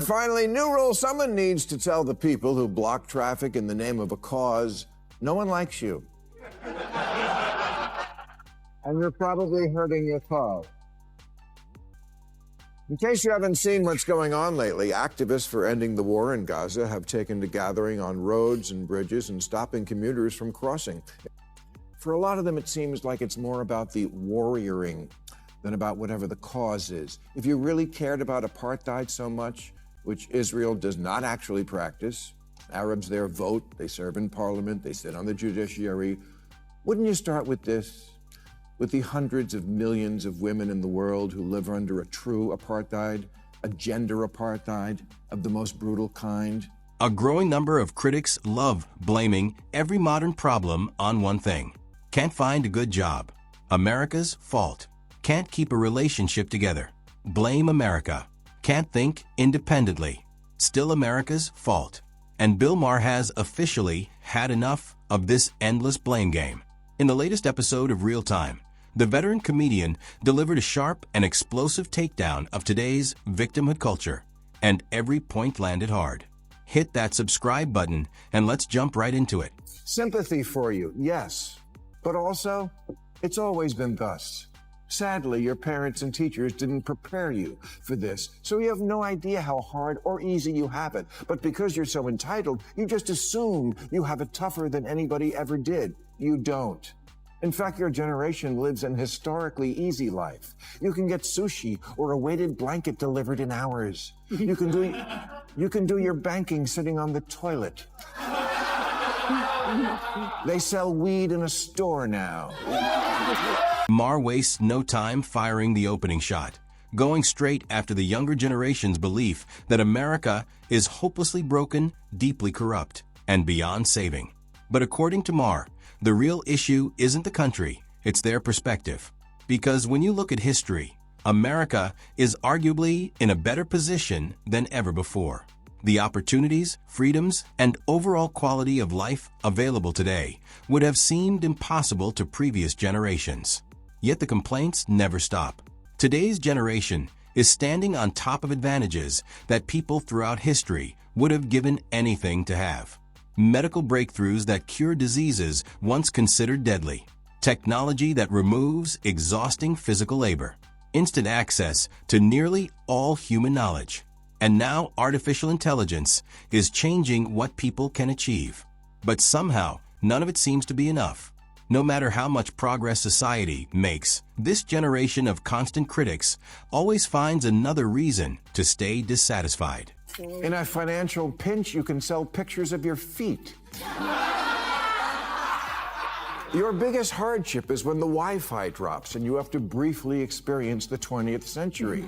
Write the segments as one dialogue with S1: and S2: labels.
S1: Finally, new rule: someone needs to tell the people who block traffic in the name of a cause, no one likes you. And you're probably hurting your cause. In case you haven't seen what's going on lately, activists for ending the war in Gaza have taken to gathering on roads and bridges and stopping commuters from crossing. For a lot of them, it seems like it's more about the warrioring than about whatever the cause is. If you really cared about apartheid so much, which Israel does not actually practice, Arabs there vote, they serve in parliament, they sit on the judiciary, wouldn't you start with this? With the hundreds of millions of women in the world who live under a true apartheid, a gender apartheid of the most brutal kind?
S2: A growing number of critics love blaming every modern problem on one thing. Can't find a good job. America's fault. Can't keep a relationship together. Blame America. Can't think independently. Still America's fault. And Bill Maher has officially had enough of this endless blame game. In the latest episode of Real Time, the veteran comedian delivered a sharp and explosive takedown of today's victimhood culture, and every point landed hard. Hit that subscribe button and let's jump right into it.
S1: Sympathy for you, yes. But also, it's always been thus. Sadly, your parents and teachers didn't prepare you for this, so you have no idea how hard or easy you have it. But because you're so entitled, you just assume you have it tougher than anybody ever did. You don't. In fact, your generation lives an historically easy life. You can get sushi or a weighted blanket delivered in hours. You can do your banking sitting on the toilet. They sell weed in a store now.
S2: Maher wastes no time firing the opening shot, going straight after the younger generation's belief that America is hopelessly broken, deeply corrupt, and beyond saving. But according to Maher, the real issue isn't the country, it's their perspective. Because when you look at history, America is arguably in a better position than ever before. The opportunities, freedoms, and overall quality of life available today would have seemed impossible to previous generations. Yet the complaints never stop. Today's generation is standing on top of advantages that people throughout history would have given anything to have. Medical breakthroughs that cure diseases once considered deadly. Technology that removes exhausting physical labor. Instant access to nearly all human knowledge. And now artificial intelligence is changing what people can achieve. But somehow, none of it seems to be enough. No matter how much progress society makes, this generation of constant critics always finds another reason to stay dissatisfied.
S1: In a financial pinch, you can sell pictures of your feet. Your biggest hardship is when the Wi-Fi drops and you have to briefly experience the 20th century.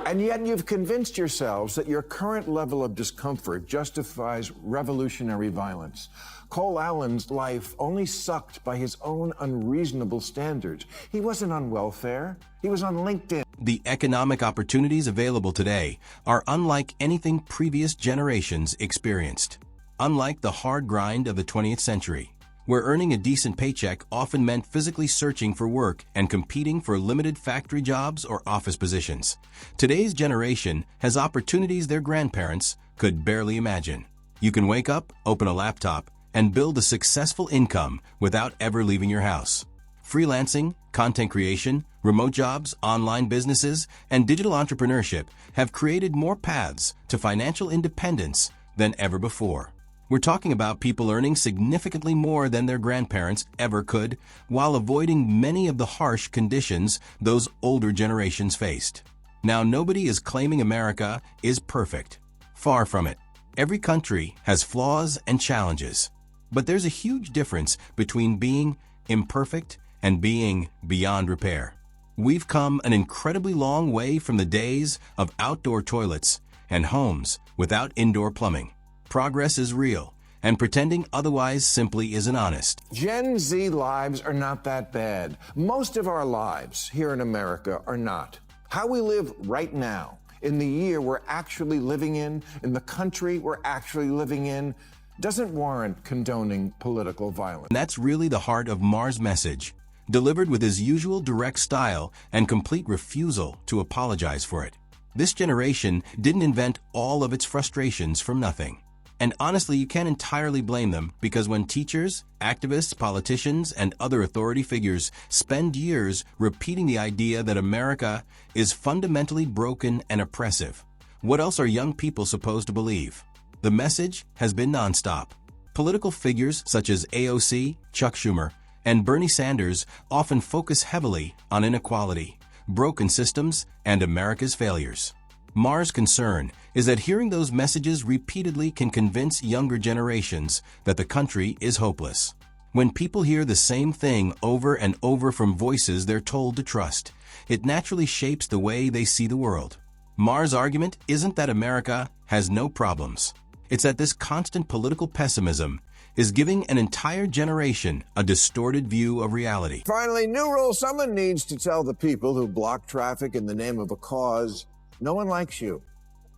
S1: And yet you've convinced yourselves that your current level of discomfort justifies revolutionary violence. Cole Allen's life only sucked by his own unreasonable standards. He wasn't on welfare. He was on LinkedIn.
S2: The economic opportunities available today are unlike anything previous generations experienced. Unlike the hard grind of the 20th century, where earning a decent paycheck often meant physically searching for work and competing for limited factory jobs or office positions, today's generation has opportunities their grandparents could barely imagine. You can wake up, open a laptop, and build a successful income without ever leaving your house. Freelancing, content creation, remote jobs, online businesses, and digital entrepreneurship have created more paths to financial independence than ever before. We're talking about people earning significantly more than their grandparents ever could, while avoiding many of the harsh conditions those older generations faced. Now, nobody is claiming America is perfect. Far from it. Every country has flaws and challenges. But there's a huge difference between being imperfect and being beyond repair. We've come an incredibly long way from the days of outdoor toilets and homes without indoor plumbing. Progress is real, and pretending otherwise simply isn't honest.
S1: Gen Z lives are not that bad. Most of our lives here in America are not. How we live right now, in the year we're actually living in the country we're actually living in, doesn't warrant condoning political violence.
S2: And that's really the heart of Maher's message, delivered with his usual direct style and complete refusal to apologize for it. This generation didn't invent all of its frustrations from nothing. And honestly, you can't entirely blame them, because when teachers, activists, politicians, and other authority figures spend years repeating the idea that America is fundamentally broken and oppressive, what else are young people supposed to believe? The message has been nonstop. Political figures such as AOC, Chuck Schumer, and Bernie Sanders often focus heavily on inequality, broken systems, and America's failures. Maher's concern is that hearing those messages repeatedly can convince younger generations that the country is hopeless. When people hear the same thing over and over from voices they're told to trust, it naturally shapes the way they see the world. Maher's argument isn't that America has no problems. It's that this constant political pessimism is giving an entire generation a distorted view of reality.
S1: Finally, new rule: someone needs to tell the people who block traffic in the name of a cause, no one likes you.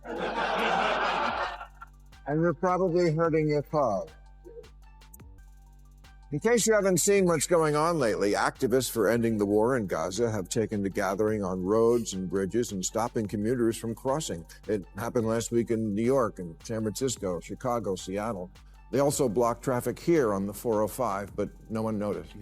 S1: And you're probably hurting your cause. In case you haven't seen what's going on lately, activists for ending the war in Gaza have taken to gathering on roads and bridges and stopping commuters from crossing. It happened last week in New York and San Francisco, Chicago, Seattle. They also blocked traffic here on the 405, but no one noticed.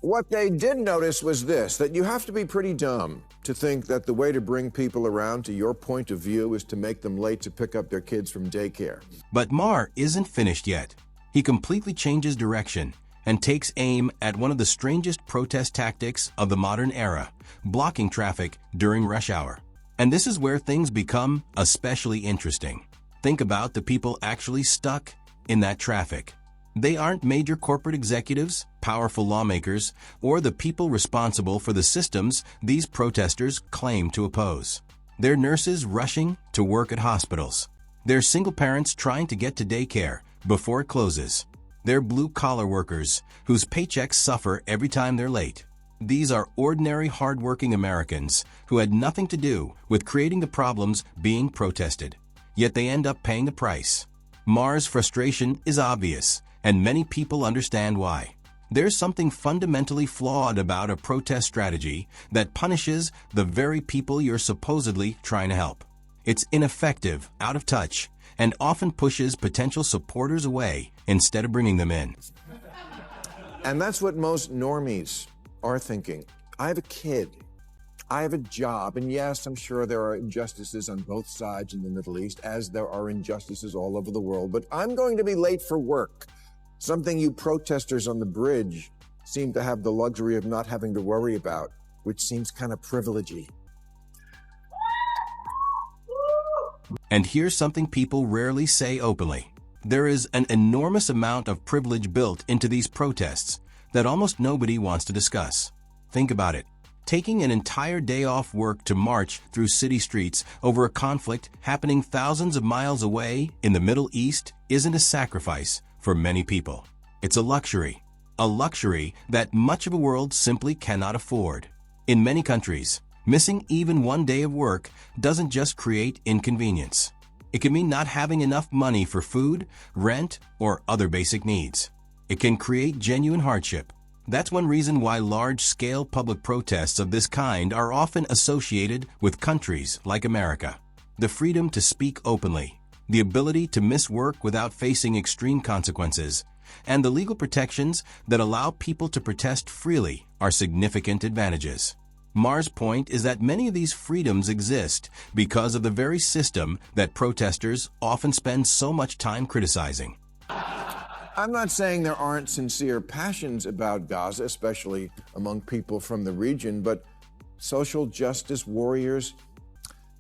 S1: What they did notice was this: that you have to be pretty dumb to think that the way to bring people around to your point of view is to make them late to pick up their kids from daycare.
S2: But Maher isn't finished yet. He completely changes direction and takes aim at one of the strangest protest tactics of the modern era: blocking traffic during rush hour. And this is where things become especially interesting. Think about the people actually stuck in that traffic. They aren't major corporate executives, powerful lawmakers, or the people responsible for the systems these protesters claim to oppose. They're nurses rushing to work at hospitals. They're single parents trying to get to daycare before it closes. They're blue-collar workers whose paychecks suffer every time they're late. These are ordinary, hard-working Americans who had nothing to do with creating the problems being protested. Yet they end up paying the price. Maher's frustration is obvious, and many people understand why. There's something fundamentally flawed about a protest strategy that punishes the very people you're supposedly trying to help. It's ineffective, out of touch, and often pushes potential supporters away instead of bringing them in.
S1: And that's what most normies are thinking. I have a kid. I have a job, and yes, I'm sure there are injustices on both sides in the Middle East, as there are injustices all over the world, but I'm going to be late for work. Something you protesters on the bridge seem to have the luxury of not having to worry about, which seems kind of privilegey.
S2: And here's something people rarely say openly. There is an enormous amount of privilege built into these protests that almost nobody wants to discuss. Think about it. Taking an entire day off work to march through city streets over a conflict happening thousands of miles away in the Middle East isn't a sacrifice for many people. It's a luxury that much of the world simply cannot afford. In many countries, missing even one day of work doesn't just create inconvenience. It can mean not having enough money for food, rent, or other basic needs. It can create genuine hardship. That's one reason why large-scale public protests of this kind are often associated with countries like America. The freedom to speak openly, the ability to miss work without facing extreme consequences, and the legal protections that allow people to protest freely are significant advantages. Maher's point is that many of these freedoms exist because of the very system that protesters often spend so much time criticizing.
S1: I'm not saying there aren't sincere passions about Gaza, especially among people from the region, but social justice warriors,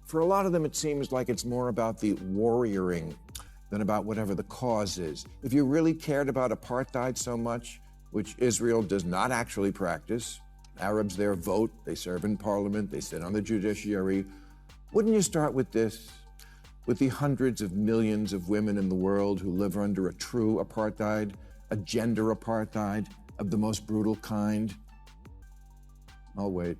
S1: for a lot of them, it seems like it's more about the warrioring than about whatever the cause is. If you really cared about apartheid so much, which Israel does not actually practice, Arabs there vote, they serve in parliament, they sit on the judiciary, wouldn't you start with this? With the hundreds of millions of women in the world who live under a true apartheid, a gender apartheid of the most brutal kind? I'll wait.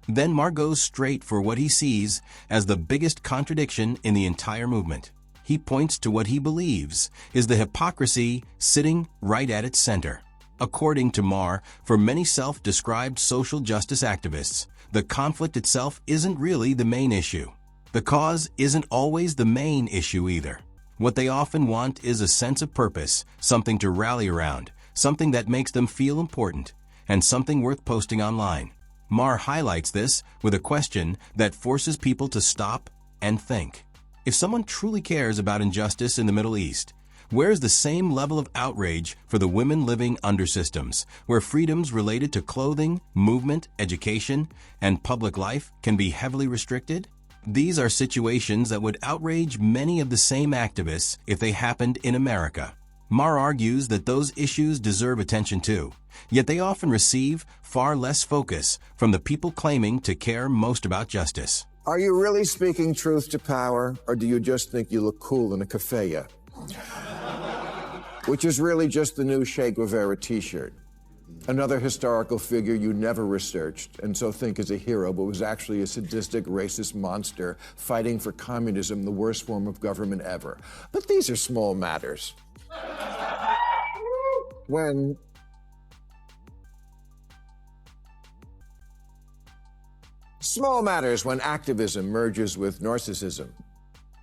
S2: Then Maher goes straight for what he sees as the biggest contradiction in the entire movement. he points to what he believes is the hypocrisy sitting right at its center. According to Maher, for many self-described social justice activists, the conflict itself isn't really the main issue. The cause isn't always the main issue either. What they often want is a sense of purpose, something to rally around, something that makes them feel important, and something worth posting online. Maher highlights this with a question that forces people to stop and think. If someone truly cares about injustice in the Middle East, where is the same level of outrage for the women living under systems, where freedoms related to clothing, movement, education, and public life can be heavily restricted? These are situations that would outrage many of the same activists if they happened in America. Maher argues that those issues deserve attention too, yet they often receive far less focus from the people claiming to care most about justice.
S1: Are you really speaking truth to power, or do you just think you look cool in a keffiyeh? Which is really just the new Che Guevara t-shirt. Another historical figure you never researched and so think is a hero, but was actually a sadistic, racist monster fighting for communism, the worst form of government ever. But these are small matters. Small matters when activism merges with narcissism.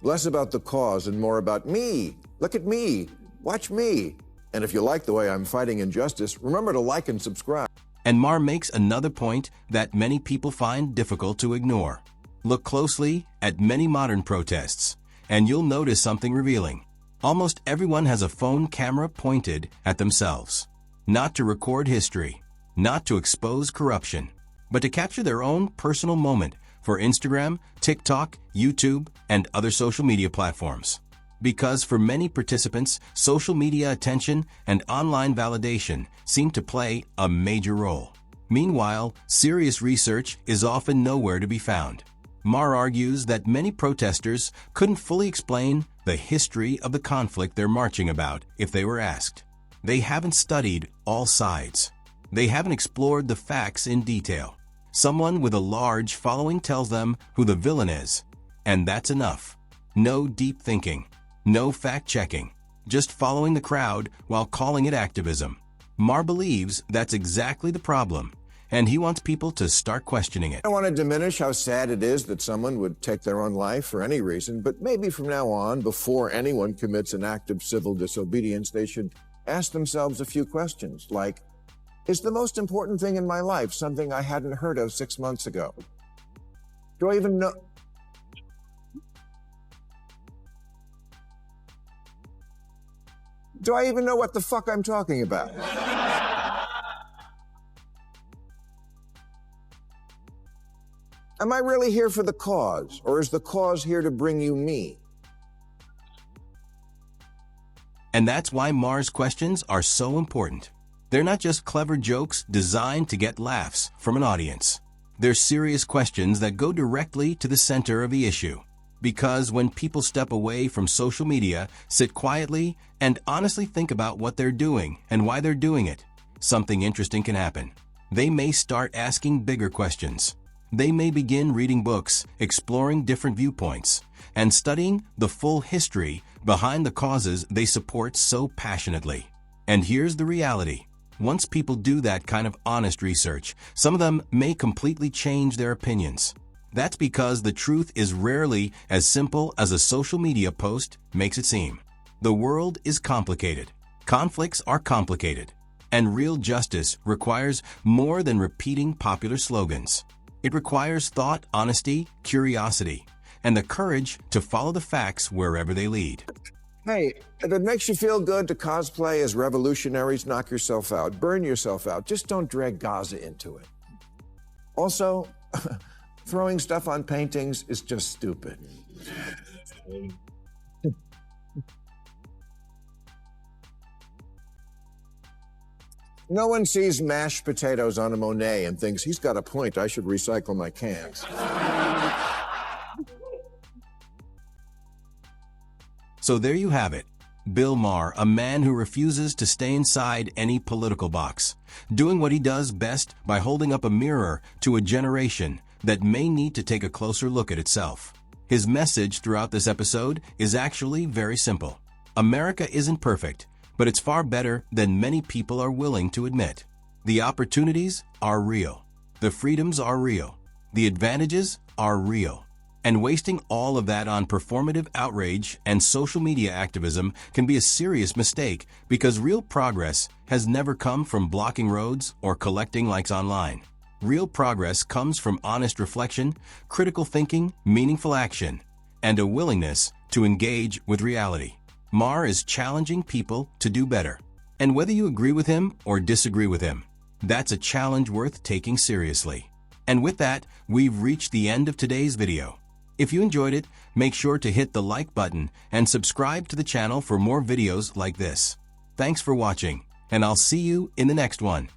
S1: Less about the cause and more about me. Look at me. Watch me. And if you like the way I'm fighting injustice, remember to like and subscribe.
S2: And Maher makes another point that many people find difficult to ignore. Look closely at many modern protests, and you'll notice something revealing. Almost everyone has a phone camera pointed at themselves. Not to record history, not to expose corruption, but to capture their own personal moment for Instagram, TikTok, YouTube, and other social media platforms. Because for many participants, social media attention and online validation seem to play a major role. Meanwhile, serious research is often nowhere to be found. Maher argues that many protesters couldn't fully explain the history of the conflict they're marching about if they were asked. They haven't studied all sides. They haven't explored the facts in detail. Someone with a large following tells them who the villain is, and that's enough. No deep thinking. No fact-checking, just following the crowd while calling it activism. Maher believes that's exactly the problem, and he wants people to start questioning it.
S1: I don't want to diminish how sad it is that someone would take their own life for any reason, but maybe from now on, before anyone commits an act of civil disobedience, they should ask themselves a few questions, like, is the most important thing in my life something I hadn't heard of 6 months ago? Do I even know? Do I even know what the fuck I'm talking about? Am I really here for the cause, or is the cause here to bring you me?
S2: And that's why Maher's questions are so important. They're not just clever jokes designed to get laughs from an audience. They're serious questions that go directly to the center of the issue. Because when people step away from social media, sit quietly, and honestly think about what they're doing and why they're doing it, something interesting can happen. They may start asking bigger questions. They may begin reading books, exploring different viewpoints, and studying the full history behind the causes they support so passionately. And here's the reality. Once people do that kind of honest research, some of them may completely change their opinions. That's because the truth is rarely as simple as a social media post makes it seem. The world is complicated. Conflicts are complicated. And real justice requires more than repeating popular slogans. It requires thought, honesty, curiosity, and the courage to follow the facts wherever they lead.
S1: Hey, if it makes you feel good to cosplay as revolutionaries, knock yourself out, burn yourself out. Just don't drag Gaza into it. Also, throwing stuff on paintings is just stupid. No one sees mashed potatoes on a Monet and thinks, he's got a point, I should recycle my cans.
S2: So there you have it. Bill Maher, a man who refuses to stay inside any political box, doing what he does best by holding up a mirror to a generation that may need to take a closer look at itself. His message throughout this episode is actually very simple. America isn't perfect, but it's far better than many people are willing to admit. The opportunities are real. The freedoms are real. The advantages are real. And wasting all of that on performative outrage and social media activism can be a serious mistake because real progress has never come from blocking roads or collecting likes online. Real progress comes from honest reflection, critical thinking, meaningful action, and a willingness to engage with reality. Maher is challenging people to do better. And whether you agree with him or disagree with him, that's a challenge worth taking seriously. And with that, we've reached the end of today's video. If you enjoyed it, make sure to hit the like button and subscribe to the channel for more videos like this. Thanks for watching, and I'll see you in the next one.